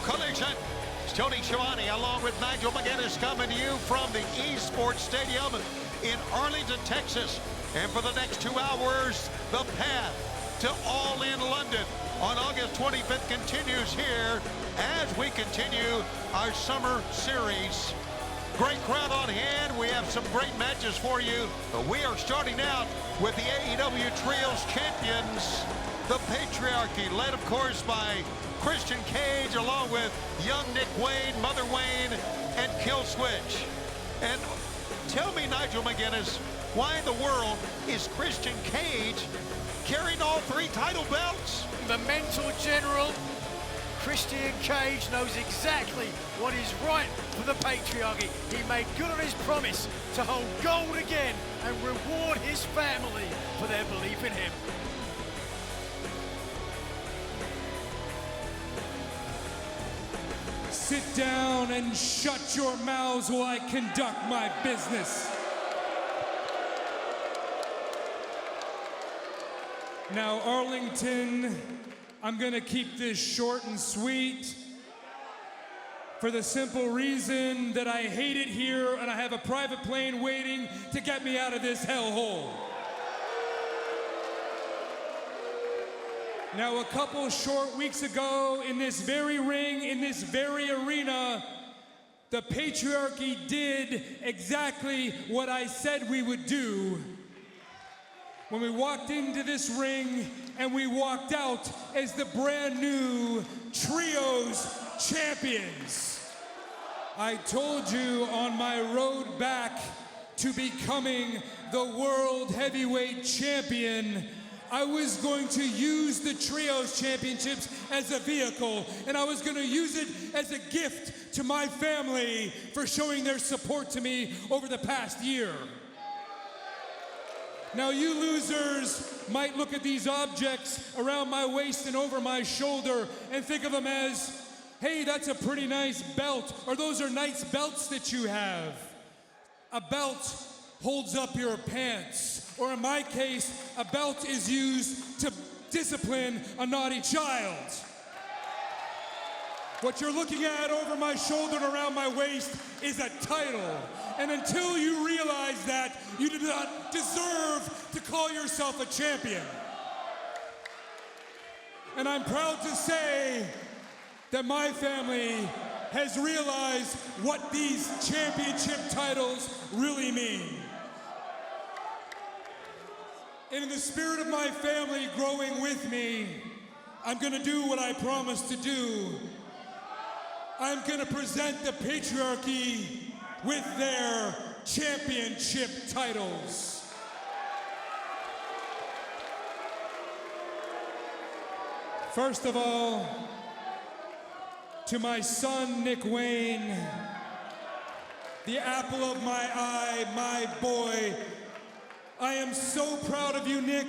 Collision. It's Tony Schiavone along with Nigel McGuinness coming to you from the Esports Stadium in Arlington, Texas. And for the next 2 hours, the path to All In London on August 25th continues here as we continue our summer series. Great crowd on hand. We have some great matches for you. But we are starting out with the AEW Trios Champions, the Patriarchy, led of course by Christian Cage along with young Nick Wayne, Mother Wayne, and Killswitch. And tell me, Nigel McGuinness, why in the world is Christian Cage carrying all 3 title belts? The mental general, Christian Cage, knows exactly what is right for the Patriarchy. He made good on his promise to hold gold again and reward his family for their belief in him. Sit down and shut your mouths while I conduct my business. Now, Arlington, I'm gonna keep this short and sweet for the simple reason that I hate it here and I have a private plane waiting to get me out of this hellhole. Now, a couple short weeks ago, in this very ring, in this very arena, the Patriarchy did exactly what I said we would do. When we walked into this ring and we walked out as the brand new Trios Champions. I told you on my road back to becoming the World Heavyweight Champion, I was going to use the Trios Championships as a vehicle, and I was going to use it as a gift to my family for showing their support to me over the past year. Now, you losers might look at these objects around my waist and over my shoulder and think of them as, hey, that's a pretty nice belt, or those are nice belts that you have. A belt holds up your pants. Or in my case, a belt is used to discipline a naughty child. What you're looking at over my shoulder and around my waist is a title. And until you realize that, you do not deserve to call yourself a champion. And I'm proud to say that my family has realized what these championship titles really mean. And in the spirit of my family growing with me, I'm gonna do what I promised to do. I'm gonna present the Patriarchy with their championship titles. First of all, to my son, Nick Wayne, the apple of my eye, my boy, I am so proud of you, Nick.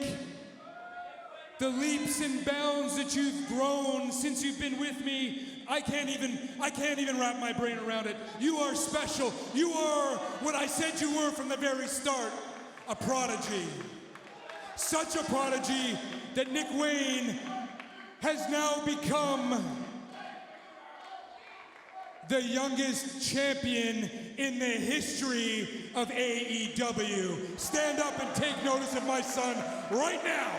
The leaps and bounds that you've grown since you've been with me, I can't even wrap my brain around it. You are special. You are what I said you were from the very start, a prodigy. Such a prodigy that Nick Wayne has now become the youngest champion in the history of AEW. Stand up and take notice of my son right now.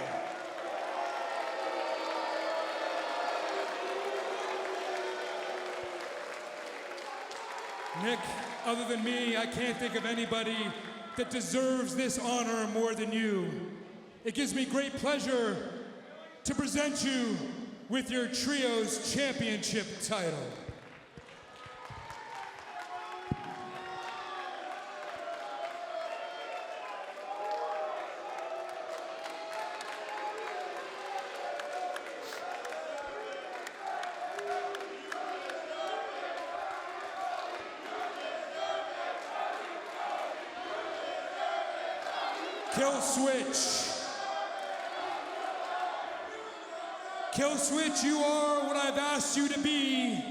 Nick, other than me, I can't think of anybody that deserves this honor more than you. It gives me great pleasure to present you with your Trios Championship title. Killswitch. Killswitch, you are what I've asked you to be.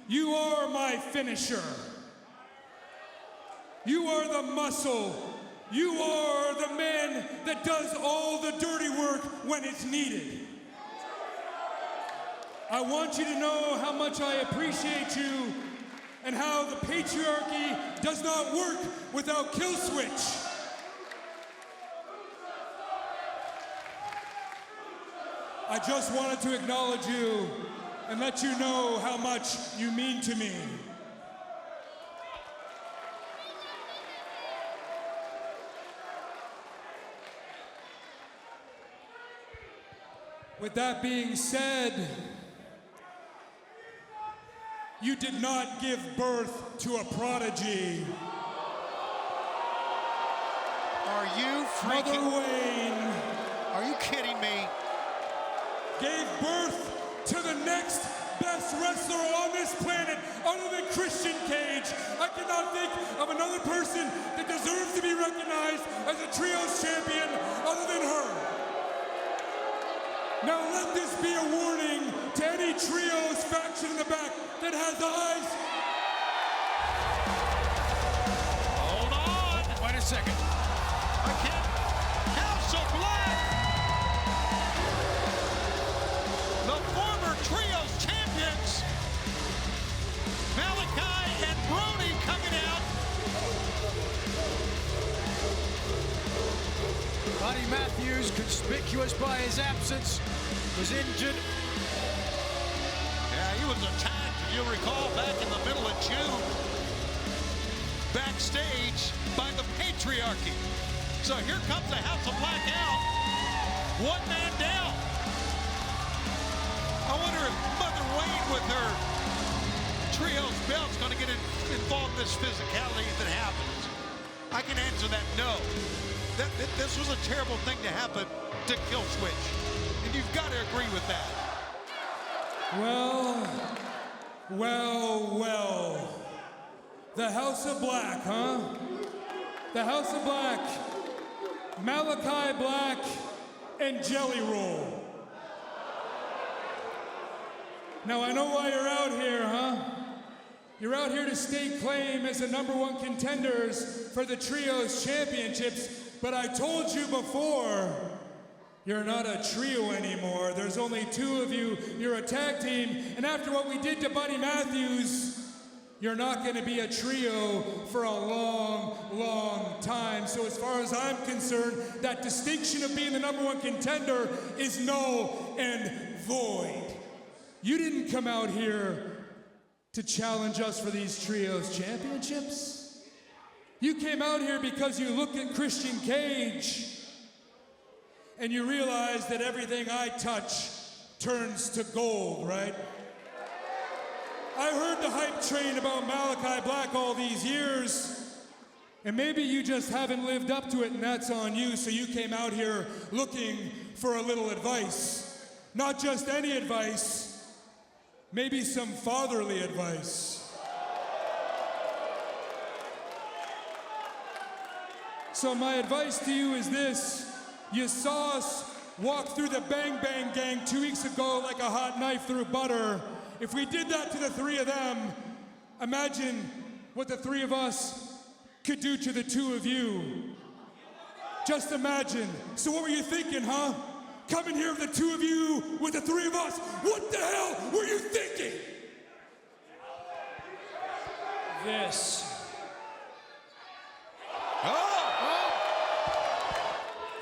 You are my finisher. You are the muscle. You are the man that does all the dirty work when it's needed. I want you to know how much I appreciate you and how the patriarchy does not work without Killswitch. I just wanted to acknowledge you and let you know how much you mean to me. With that being said, you did not give birth to a prodigy. Are you freaking? Mother Wayne Are you kidding me? gave birth to the next best wrestler on this planet other than Christian Cage. I cannot think of another person that deserves to be recognized as a trios champion other than her. Now let this be a warning to any trios faction in the back that has eyes. Hold on. Wait a second. I can't. House of Black. The former trios champions. Malachi and Brody coming out. Buddy Matthews, conspicuous by his absence, was injured. Yeah, he was attacked, if you'll recall, back in the middle of June. Backstage by the patriarchy. So here comes the House of Black out. One man down. I wonder if Mother Wayne with her trios belt's going to get involved in this physicality if it happens. I can answer that no. This was a terrible thing to happen to Killswitch. And you've got to agree with that. Well. The House of Black, huh? The House of Black, Malachi Black, and Jelly Roll. Now I know why you're out here, huh? You're out here to stake claim as the #1 contenders for the Trios Championships, but I told you before, you're not a trio anymore. There's only 2 of you. You're a tag team, and after what we did to Buddy Matthews, you're not going to be a trio for a long time. So as far as I'm concerned, that distinction of being the #1 contender is null and void. You didn't come out here to challenge us for these trios championships. You came out here because you looked at Christian Cage and you realize that everything I touch turns to gold, right? I heard the hype train about Malachi Black all these years, and maybe you just haven't lived up to it, and that's on you, so you came out here looking for a little advice. Not just any advice, maybe some fatherly advice. So my advice to you is this. You saw us walk through the Bang Bang Gang 2 weeks ago like a hot knife through butter. If we did that to the 3 of them, imagine what the 3 of us could do to the 2 of you. Just imagine. So what were you thinking, huh? Coming here with the 2 of you, with the 3 of us. What the hell were you thinking? This.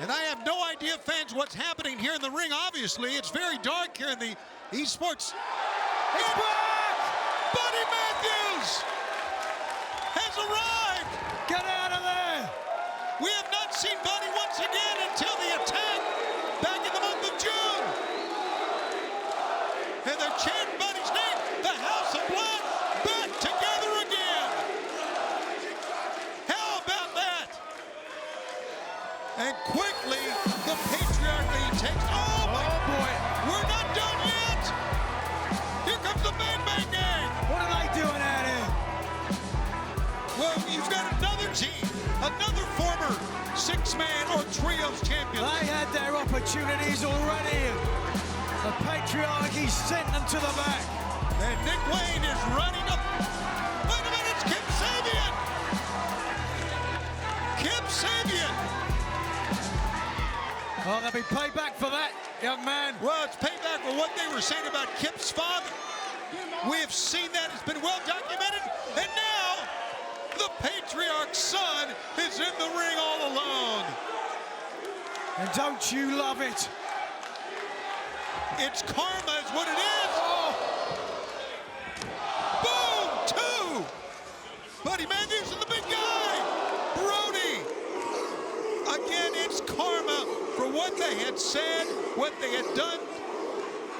And I have no idea, fans, what's happening here in the ring. Obviously, it's very dark here in the esports. He's back! Buddy Matthews has arrived! Get out of there! We have not seen Buddy once again until the attack back in the month of June. And they're chanting Buddy's name. The House of Black back together again. How about that? And quickly, the patriarchy takes. Oh my boy! We're not done yet. Here comes the Bang Bang Gang. What are they doing out here? Well, you've got another team, another former 6-man or trios champion. They had their opportunities already. The patriarchy sent them to the back. And Nick Wayne is running up. Wait a minute, it's Kip Sabian. Kip Sabian. Oh, there'll be payback for that young man. Well, it's payback for what they were saying about Kip's father. We have seen that. It's been well documented. And now, the Patriarch's son is in the ring all alone. And don't you love it? It's karma is what it is. Oh, Boom, 2. Buddy Matthews is the big guy. Brody. Again, it's karma for what they had said, what they had done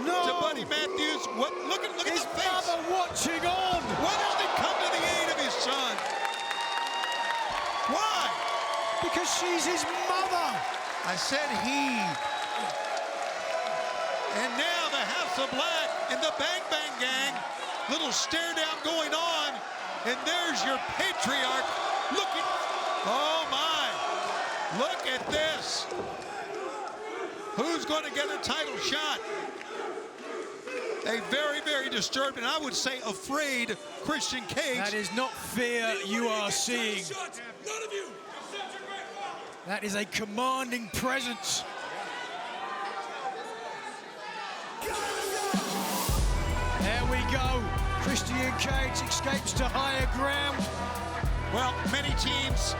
no. to Buddy Matthews. Look at His the face. mother watching on. Why doesn't he come to the aid of his son? Why? Because she's his mother. I said he. And now the House of Black and the Bang Bang Gang. Little stare down going on. And there's your Patriarch looking. Oh my. Look at this. Who's going to get a title shot? A very, very disturbed, and I would say afraid, Christian Cage. That is not fear you are seeing. That is a commanding presence. There we go. Christian Cage escapes to higher ground. Well, many teams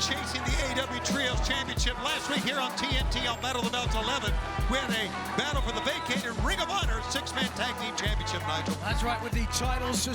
chasing the AEW Trios Championship. Last week here on TNT on Battle of the Belts 11, we had a battle for the vacated Ring of Honor 6-man tag team championship, Nigel. That's right, with the titles